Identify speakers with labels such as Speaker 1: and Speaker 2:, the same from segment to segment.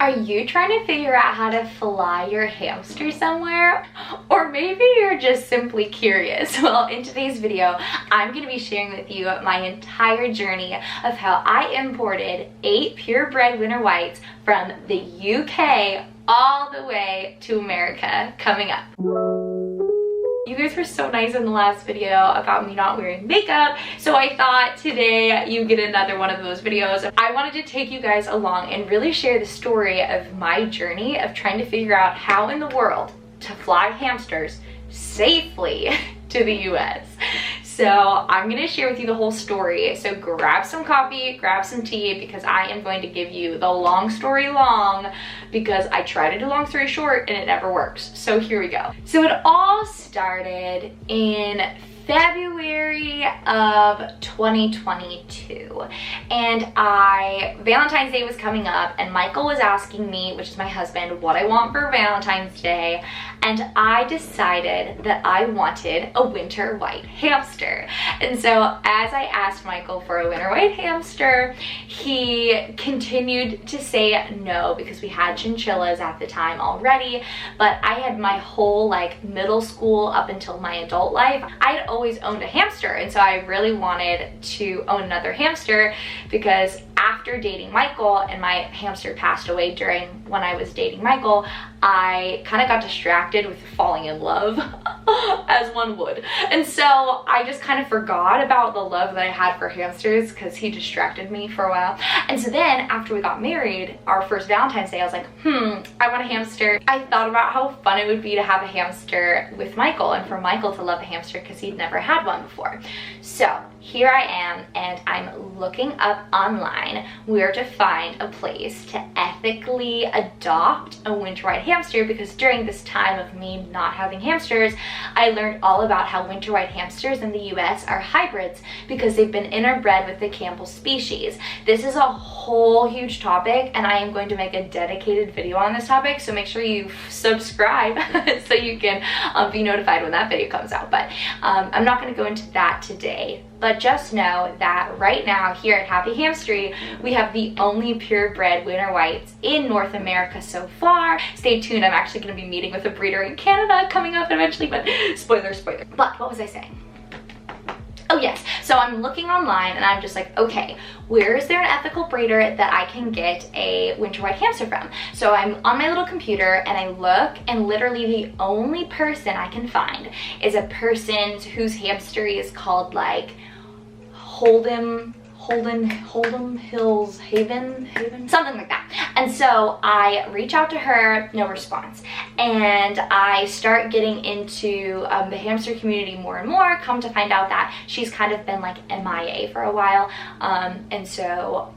Speaker 1: Are you trying to figure out how to fly your hamster somewhere? Or maybe you're just simply curious. Well, in today's video, I'm going to be sharing with you my entire journey of how I imported 8 purebred winter whites from the UK all the way to America coming up. You guys were so nice in the last video about me not wearing makeup, so I thought today you get another one of those videos. I wanted to take you guys along and really share the story of my journey of trying to figure out how in the world to fly hamsters safely to the US. So I'm going to share with you the whole story. So grab some coffee, grab some tea, because I am going to give you the long story long, because I try to do long story short and it never works. So here we go. So it all started in February of 2022, and Valentine's Day was coming up, and Michael was asking me, which is my husband, what I want for Valentine's Day, and I decided that I wanted a winter white hamster. And so as I asked Michael for a winter white hamster, he continued to say no, because we had chinchillas at the time already, but I had my whole middle school up until my adult life, I'd always owned a hamster, and so I really wanted to own another hamster, because after dating Michael, and my hamster passed away when I was dating Michael, I kind of got distracted with falling in love, as one would. And so I just kind of forgot about the love that I had for hamsters, because he distracted me for a while. And so then after we got married, our first Valentine's Day, I was like, I want a hamster. I thought about how fun it would be to have a hamster with Michael, and for Michael to love a hamster because he'd never had one before. So here I am, and I'm looking up online where to find a place to ethically adopt a winter white hamster, because during this time of me not having hamsters, I learned all about how winter white hamsters in the US are hybrids because they've been interbred with the Campbell species. This is a whole huge topic, and I am going to make a dedicated video on this topic, so make sure you subscribe so you can be notified when that video comes out. But I'm not going to go into that today. But just know that right now here at Happy Hamstery, we have the only purebred winter whites in North America so far. Stay tuned, I'm actually going to be meeting with a breeder in Canada coming up eventually, but spoiler. But what was I saying? Oh yes, so I'm looking online and I'm just like, okay, where is there an ethical breeder that I can get a winter white hamster from? So I'm on my little computer and I look, and literally the only person I can find is a person whose hamster is called Holden Hills Haven, something like that. And so I reach out to her, no response, and I start getting into the hamster community more and more. Come to find out that she's kind of been MIA for a while, and so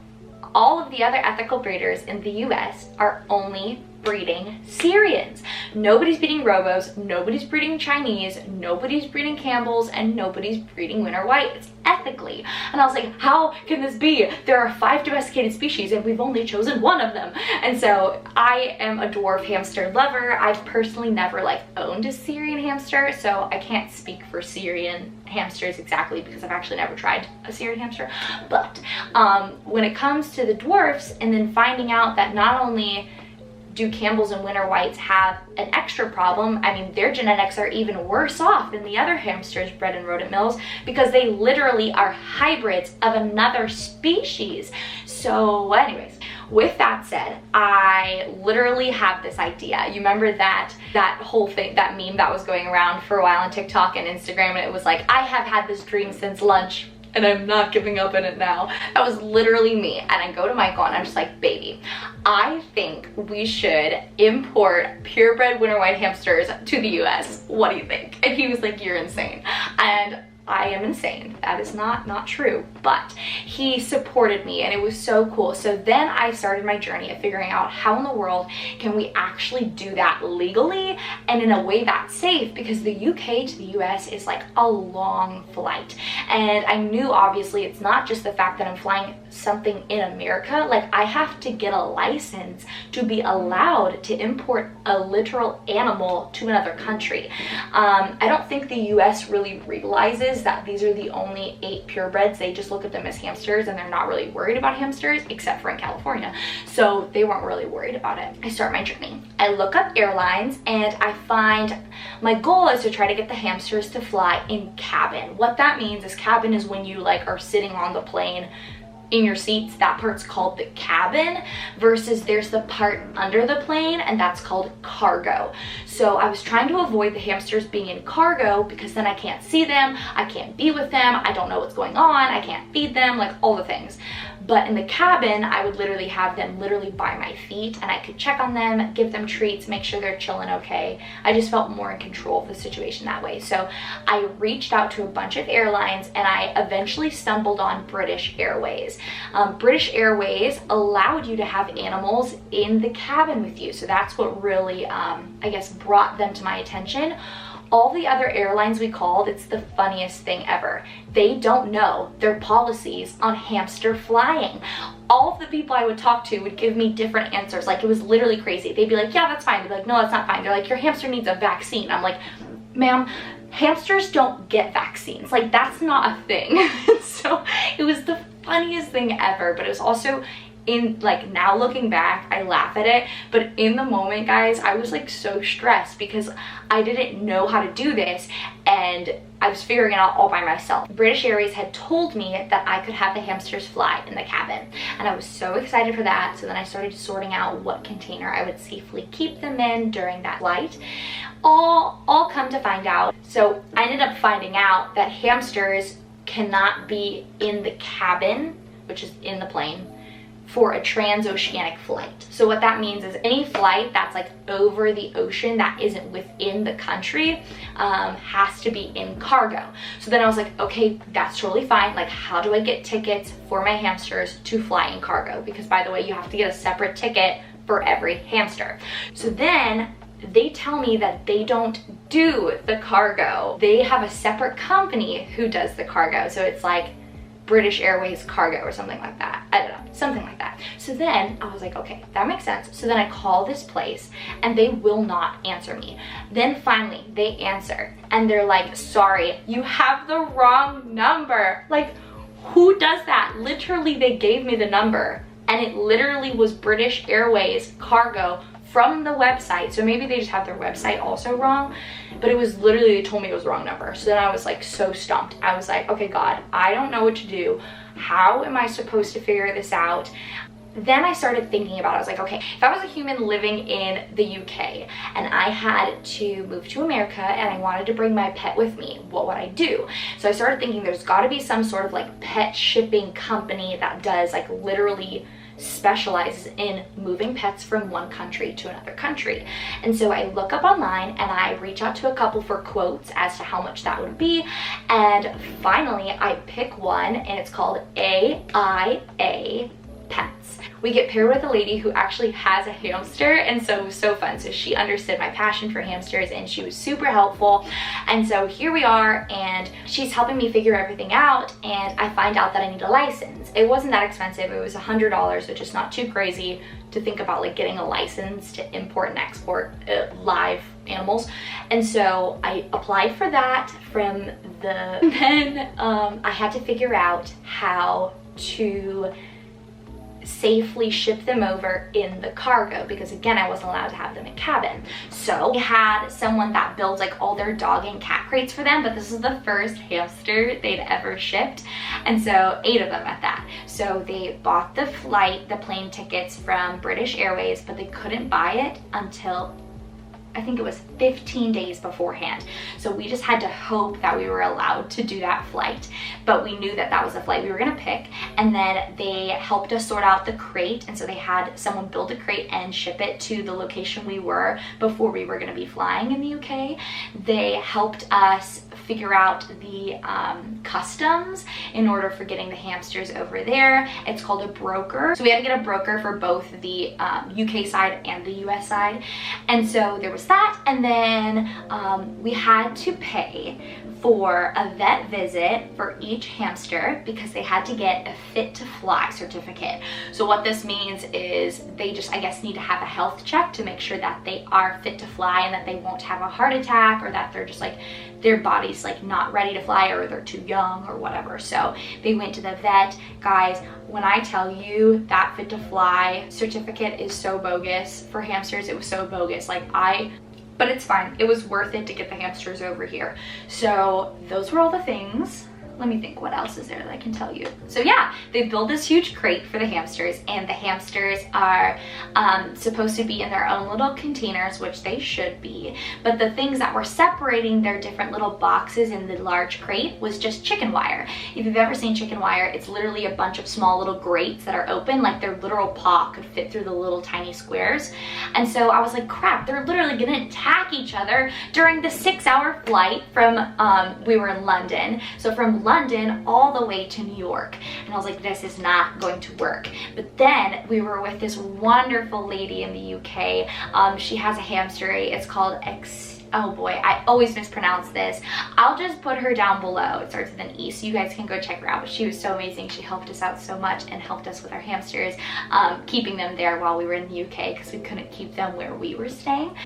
Speaker 1: all of the other ethical breeders in the US are only breeding Syrians. Nobody's breeding Robos, nobody's breeding Chinese, nobody's breeding Campbells, and nobody's breeding winter whites ethically. And I was like, how can this be? There are 5 domesticated species and we've only chosen one of them. And so I am a dwarf hamster lover. I've personally never owned a Syrian hamster, so I can't speak for Syrian hamsters exactly, because I've actually never tried a Syrian hamster. But when it comes to the dwarfs, and then finding out that not only do Campbells and winter whites have an extra problem, I mean, their genetics are even worse off than the other hamsters bred in rodent mills, because they literally are hybrids of another species. So anyways, with that said, I literally have this idea. You remember that whole thing, that meme that was going around for a while on TikTok and Instagram, and it was like, I have had this dream since lunch and I'm not giving up on it now. That was literally me. And I go to Michael and I'm just like, baby, I think we should import purebred winter white hamsters to the US. What do you think? And he was like, you're insane. And I am insane. That is not true, but he supported me and it was so cool. So then I started my journey of figuring out how in the world can we actually do that legally and in a way that's safe, because the UK to the US is a long flight. And I knew obviously it's not just the fact that I'm flying something in America, like I have to get a license to be allowed to import a literal animal to another country. I don't think the US really realizes that these are the only 8 purebreds. They just look at them as hamsters and they're not really worried about hamsters, except for in California. So they weren't really worried about it. I start my journey. I look up airlines and I find my goal is to try to get the hamsters to fly in cabin. What that means is cabin is when you like are sitting on the plane in your seats. That part's called the cabin, versus there's the part under the plane and that's called cargo. So I was trying to avoid the hamsters being in cargo because then I can't see them, I can't be with them, I don't know what's going on, I can't feed them, like all the things. But in the cabin, I would literally have them literally by my feet and I could check on them, give them treats, make sure they're chilling okay. I just felt more in control of the situation that way. So I reached out to a bunch of airlines and I eventually stumbled on British Airways. British Airways allowed you to have animals in the cabin with you. So that's what really, I guess, brought them to my attention. All the other airlines we called, it's the funniest thing ever. They don't know their policies on hamster flying. All of the people I would talk to would give me different answers. Like, it was literally crazy. They'd be like, yeah, that's fine. They'd be like, no, that's not fine. They're like, your hamster needs a vaccine. I'm like, ma'am, hamsters don't get vaccines. Like, that's not a thing. So it was the funniest thing ever, but it was also, in like, now looking back, I laugh at it, but in the moment, guys, I was like so stressed because I didn't know how to do this and I was figuring it out all by myself. British Airways had told me that I could have the hamsters fly in the cabin and I was so excited for that. So then I started sorting out what container I would safely keep them in during that flight. All come to find out. So I ended up finding out that hamsters cannot be in the cabin, which is in the plane, for a transoceanic flight. So what that means is any flight that's like over the ocean that isn't within the country has to be in cargo. So then I was like, okay, that's totally fine. Like, how do I get tickets for my hamsters to fly in cargo? Because by the way, you have to get a separate ticket for every hamster. So then they tell me that they don't do the cargo. They have a separate company who does the cargo. So it's like British Airways Cargo or something like that. I don't know, something like that. So then I was like, okay, that makes sense. So then I call this place and they will not answer me. Then finally they answer and they're like, sorry, you have the wrong number. Like, who does that? Literally, they gave me the number and it literally was British Airways Cargo from the website. So maybe they just have their website also wrong, but it was literally, they told me it was the wrong number. So then I was like so stumped. I was like, okay, God, I don't know what to do. How am I supposed to figure this out? Then I started thinking about it. I was like, okay, if I was a human living in the UK and I had to move to America and I wanted to bring my pet with me, what would I do? So I started thinking there's got to be some sort of like pet shipping company that does like literally specializes in moving pets from one country to another country. And so I look up online and I reach out to a couple for quotes as to how much that would be. And finally I pick one and it's called AIA Pets. We get paired with a lady who actually has a hamster, and so it was so fun. So she understood my passion for hamsters and she was super helpful. And so here we are and she's helping me figure everything out, and I find out that I need a license. It wasn't that expensive. It was $100, which is not too crazy to think about, like getting a license to import and export live animals. And so I applied for that from the, then I had to figure out how to safely ship them over in the cargo, because again, I wasn't allowed to have them in cabin. So we had someone that builds like all their dog and cat crates for them, but this is the first hamster they'd ever shipped, and so 8 of them at that. So they bought the plane tickets from British Airways, but they couldn't buy it until I think it was 15 days beforehand. So we just had to hope that we were allowed to do that flight, but we knew that that was the flight we were gonna pick. And then they helped us sort out the crate, and so they had someone build a crate and ship it to the location we were before we were gonna be flying in the UK. They helped us figure out the customs in order for getting the hamsters over there. It's called a broker. So we had to get a broker for both the UK side and the US side. And so there was that. And then we had to pay for a vet visit for each hamster because they had to get a fit to fly certificate. So what this means is they just, I guess, need to have a health check to make sure that they are fit to fly and that they won't have a heart attack, or that they're just like, their body's like not ready to fly, or they're too young or whatever. So they went to the vet. Guys, when I tell you that fit to fly certificate is so bogus for hamsters, it was so bogus. But it's fine. It was worth it to get the hamsters over here. So those were all the things. Let me think, what else is there that I can tell you? So yeah, they built this huge crate for the hamsters, and the hamsters are supposed to be in their own little containers, which they should be. But the things that were separating their different little boxes in the large crate was just chicken wire. If you've ever seen chicken wire, it's literally a bunch of small little grates that are open, like their literal paw could fit through the little tiny squares. And so I was like, crap, they're literally gonna attack each other during the 6-hour flight from, we were in London. So from London all the way to New York, and I was like, this is not going to work. But then we were with this wonderful lady in the UK. She has a hamster. It's called oh boy, I always mispronounce this. I'll just put her down below. It starts with an E, so you guys can go check her out. But she was so amazing. She helped us out so much and helped us with our hamsters, keeping them there while we were in the UK because we couldn't keep them where we were staying.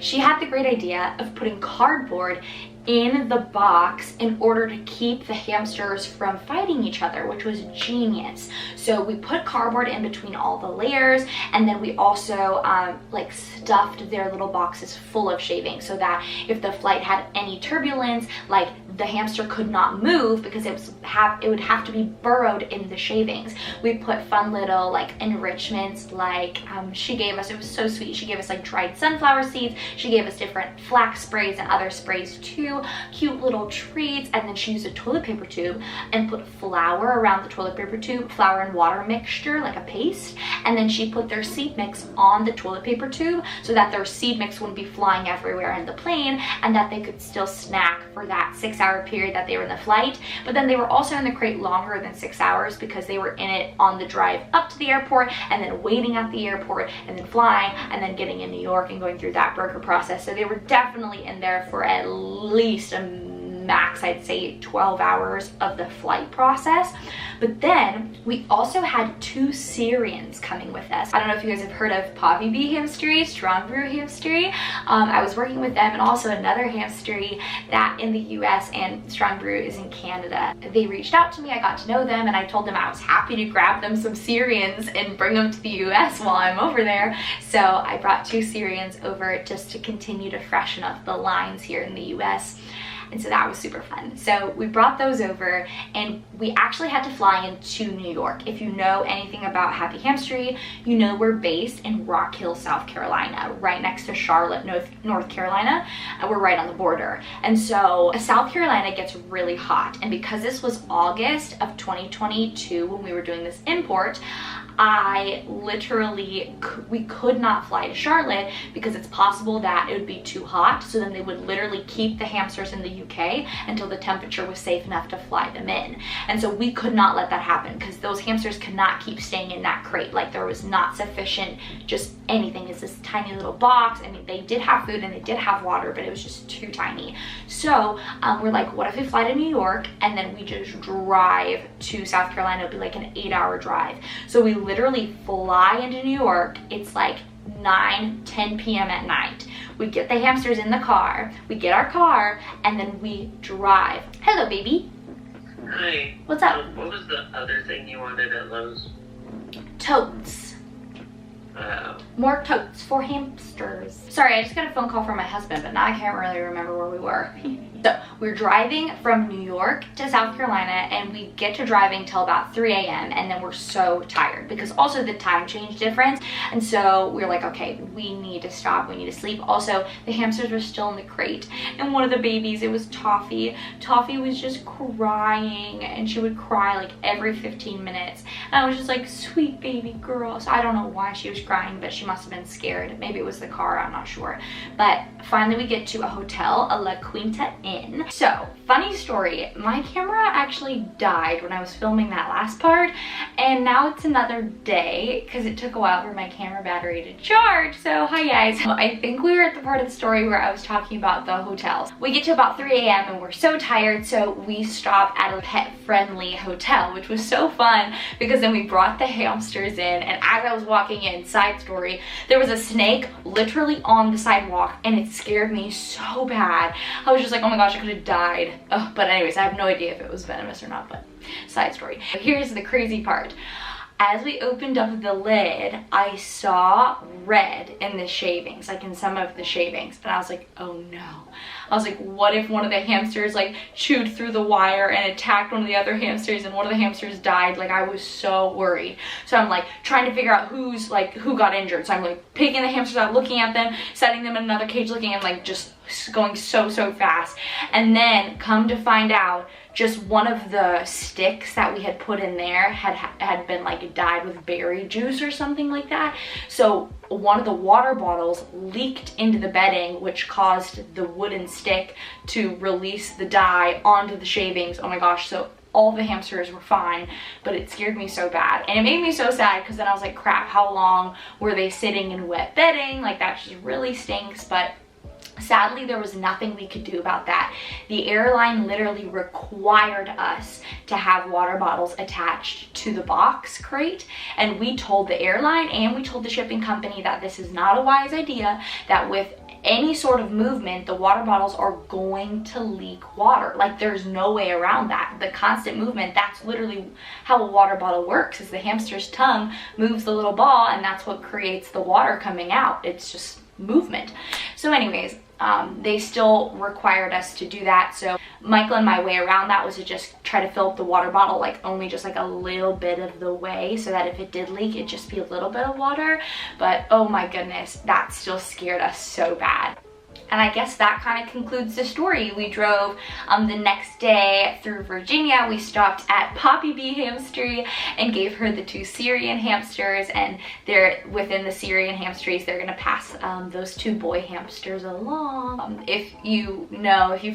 Speaker 1: She had the great idea of putting cardboard in the box in order to keep the hamsters from fighting each other, which was genius. So we put cardboard in between all the layers, and then we also like stuffed their little boxes full of shavings so that if the flight had any turbulence, like the hamster could not move because it would have to be burrowed in the shavings. We put fun little like enrichments, like she gave us, it was so sweet, she gave us like dried sunflower seeds, she gave us different flax sprays and other sprays too, cute little treats, and then she used a toilet paper tube and put flour around the toilet paper tube, flour and water mixture, like a paste, and then she put their seed mix on the toilet paper tube so that their seed mix wouldn't be flying everywhere in the plane, and that they could still snack for that 6-hour period that they were in the flight. But then they were also in the crate longer than 6 hours because they were in it on the drive up to the airport, and then waiting at the airport, and then flying, and then getting in New York and going through that broker process. So they were definitely in there for at least a max, I'd say 12 hours of the flight process. But then we also had 2 Syrians coming with us. I don't know if you guys have heard of Pavi Bee Hamstery, Strong Brew Hamstery. I was working with them, and also another hamstery that in the US, and Strong Brew is in Canada. They reached out to me, I got to know them, and I told them I was happy to grab them some Syrians and bring them to the US while I'm over there. So I brought 2 Syrians over just to continue to freshen up the lines here in the US. And so that was super fun. So we brought those over, and we actually had to fly into New York. If you know anything about Happy Hamstery, you know we're based in Rock Hill, South Carolina, right next to Charlotte, North Carolina. We're right on the border. And so South Carolina gets really hot. And because this was August of 2022 when we were doing this import, we could not fly to Charlotte because it's possible that it would be too hot. So then they would literally keep the hamsters in the UK until the temperature was safe enough to fly them in. And so we could not let that happen because those hamsters could not keep staying in that crate. Like, there was not sufficient, just anything. It's this tiny little box. I mean, they did have food and they did have water, but it was just too tiny. So we're like, what if we fly to New York and then we just drive to South Carolina? It'd be like an 8-hour drive. So we literally fly into New York. It's like 9-10 p.m. at night. We get the hamsters in the car, we get our car, and then we drive. Hello, baby.
Speaker 2: Hi.
Speaker 1: What's up?
Speaker 2: What was the other thing you wanted at Lowe's?
Speaker 1: Totes. More totes for hamsters. Sorry, I just got a phone call from my husband, but now I can't really remember where we were. So we're driving from New York to South Carolina, and we get to driving till about 3 a.m. and then we're so tired because also the time change difference. And so we're like, okay, we need to stop, we need to sleep. Also, the hamsters were still in the crate, and one of the babies, it was Toffee. Toffee was just crying, and she would cry like every 15 minutes. And I was just like, sweet baby girl. So I don't know why she was crying, but she must have been scared. Maybe it was the car, I'm not sure. But finally we get to a hotel, a La Quinta Inn. in. So, funny story, my camera actually died when I was filming that last part, and now it's another day because it took a while for my camera battery to charge. So hi guys. I think we were at the part of the story where I was talking about the hotels. We get to about 3 a.m. and we're so tired, so we stop at a pet-friendly hotel, which was so fun because then we brought the hamsters in, and as I was walking in, side story, there was a snake literally on the sidewalk and it scared me so bad. I was just like, oh my gosh, I could have died. Oh, but anyways, I have no idea if it was venomous or not, but side story. Here's the crazy part. As we opened up the lid, I saw red in the shavings, like in some of the shavings, and I was like, oh no. I was like, what if one of the hamsters like chewed through the wire and attacked one of the other hamsters and one of the hamsters died? Like, I was so worried. So I'm like trying to figure out who got injured. So I'm like picking the hamsters out, looking at them, setting them in another cage, looking at like just going so fast. And then come to find out, just one of the sticks that we had put in there had been like dyed with berry juice or something like that. So one of the water bottles leaked into the bedding, which caused the wooden stick to release the dye onto the shavings. Oh my gosh. So all the hamsters were fine, but it scared me so bad. And it made me so sad because then I was like, crap, how long were they sitting in wet bedding? Like, that just really stinks. But sadly, there was nothing we could do about that. The airline literally required us to have water bottles attached to the box crate, and we told the airline and we told the shipping company that this is not a wise idea, that with any sort of movement, the water bottles are going to leak water. Like, there's no way around that. The constant movement, that's literally how a water bottle works, is the hamster's tongue moves the little ball, and that's what creates the water coming out. It's just movement. So anyways, they still required us to do that. So Michael and my way around that was to just try to fill up the water bottle like only just like a little bit of the way, so that if it did leak, it'd just be a little bit of water. But oh my goodness, that still scared us so bad. And I guess that kind of concludes the story. We drove the next day through Virginia. We stopped at Poppy Bee Hamstery and gave her the 2 Syrian hamsters, and they're within the Syrian hamsters, they're gonna pass those 2 boy hamsters along. If you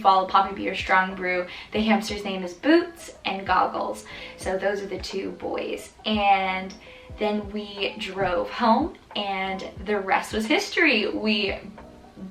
Speaker 1: follow Poppy Bee or Strong Brew, the hamster's name is Boots and Goggles. So those are the 2 boys. And then we drove home and the rest was history. We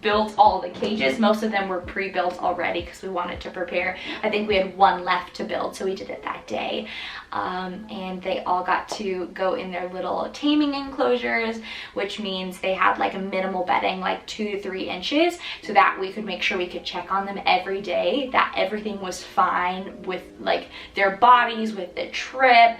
Speaker 1: built all the cages. Most of them were pre-built already because we wanted to prepare. I think we had 1 left to build, so we did it that day. And they all got to go in their little taming enclosures, which means they had like a minimal bedding, like 2 to 3 inches, so that we could make sure we could check on them every day, that everything was fine with like their bodies, with the trip.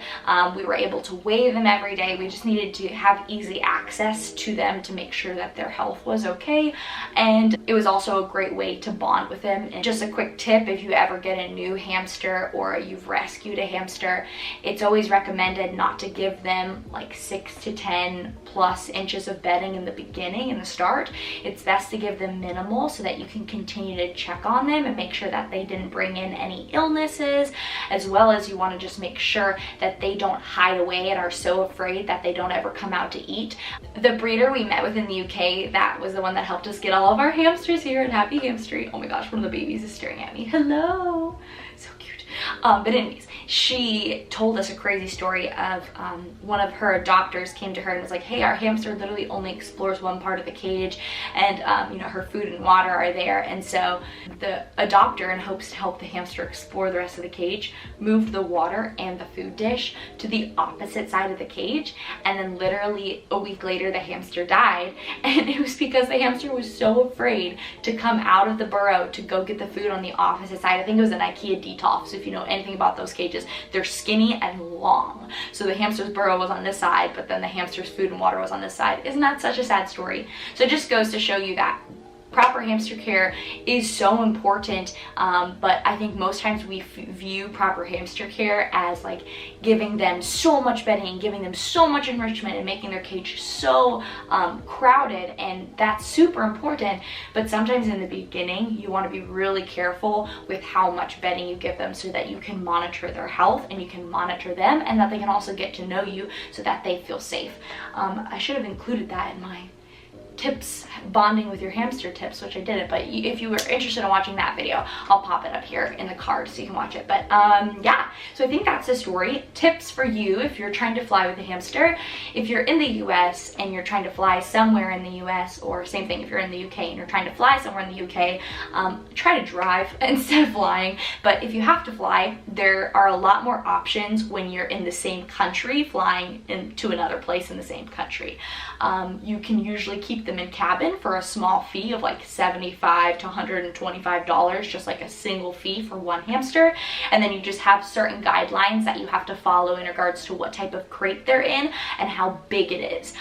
Speaker 1: We were able to weigh them every day. We just needed to have easy access to them to make sure that their health was okay. And it was also a great way to bond with them. And just a quick tip, if you ever get a new hamster or you've rescued a hamster, it's always recommended not to give them like 6 to 10 plus inches of bedding in the beginning, in the start. It's best to give them minimal so that you can continue to check on them and make sure that they didn't bring in any illnesses, as well as you want to just make sure that they don't hide away and are so afraid that they don't ever come out to eat. The breeder we met with in the UK, that was the one that helped us get all of our hamsters here at Happy Hamstery. Oh my gosh, one of the babies is staring at me. Hello. So cute. But anyways, she told us a crazy story of one of her adopters came to her and was like, hey, our hamster literally only explores one part of the cage, and you know, her food and water are there. And so the adopter, in hopes to help the hamster explore the rest of the cage, moved the water and the food dish to the opposite side of the cage, and then literally a week later the hamster died. And it was because the hamster was so afraid to come out of the burrow to go get the food on the opposite side. I think it was an IKEA Detolf, so if you know anything about those cages, they're skinny and long. So the hamster's burrow was on this side, but then the hamster's food and water was on this side. Isn't that such a sad story? So it just goes to show you that proper hamster care is so important, but I think most times we view proper hamster care as like giving them so much bedding and giving them so much enrichment and making their cage so crowded, and that's super important. But sometimes in the beginning you want to be really careful with how much bedding you give them, so that you can monitor their health and you can monitor them, and that they can also get to know you so that they feel safe. I should have included that in my tips, bonding with your hamster tips, which I didn't, but if you were interested in watching that video, I'll pop it up here in the card so you can watch it. But yeah, so I think that's the story. Tips for you if you're trying to fly with a hamster. If you're in the US and you're trying to fly somewhere in the US, or same thing if you're in the UK and you're trying to fly somewhere in the UK, try to drive instead of flying. But if you have to fly, there are a lot more options when you're in the same country, flying to another place in the same country. You can usually keep them in cabin for a small fee of like $75 to $125, just like a single fee for one hamster. And then you just have certain guidelines that you have to follow in regards to what type of crate they're in and how big it is.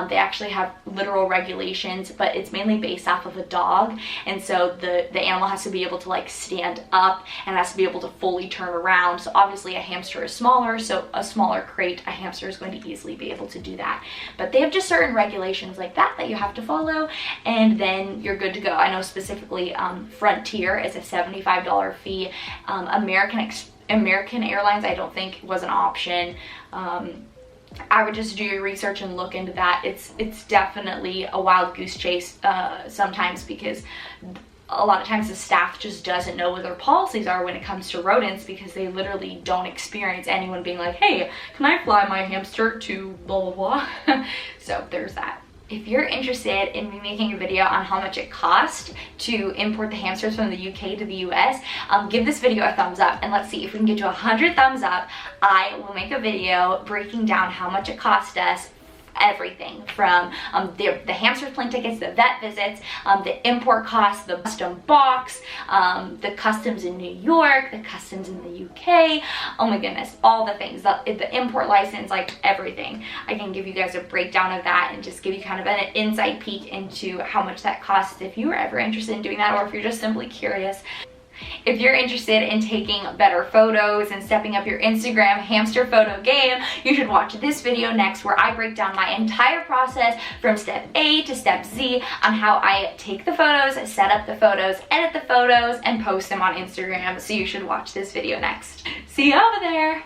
Speaker 1: They actually have literal regulations, but it's mainly based off of a dog. And so the animal has to be able to like stand up and has to be able to fully turn around. So obviously a hamster is smaller, so a smaller crate, a hamster is going to easily be able to do that. But they have just certain regulations like that you have to follow, and then you're good to go. I know specifically Frontier is a $75 fee. American Airlines I don't think was an option. I would just do your research and look into that. It's definitely a wild goose chase sometimes, because a lot of times the staff just doesn't know what their policies are when it comes to rodents, because they literally don't experience anyone being like, hey, can I fly my hamster to blah blah blah. So there's that. If you're interested in me making a video on how much it costs to import the hamsters from the UK to the US, give this video a thumbs up, and let's see if we can get to 100 thumbs up. I will make a video breaking down how much it cost us, everything from the hamster plane tickets, the vet visits, the import costs, the custom box, the customs in New York, the customs in the UK, oh my goodness, all the things, the import license, like everything. I can give you guys a breakdown of that and just give you kind of an inside peek into how much that costs if you were ever interested in doing that, or if you're just simply curious. If you're interested in taking better photos and stepping up your Instagram hamster photo game, you should watch this video next, where I break down my entire process from step A to step Z on how I take the photos, set up the photos, edit the photos, and post them on Instagram. So you should watch this video next. See you over there.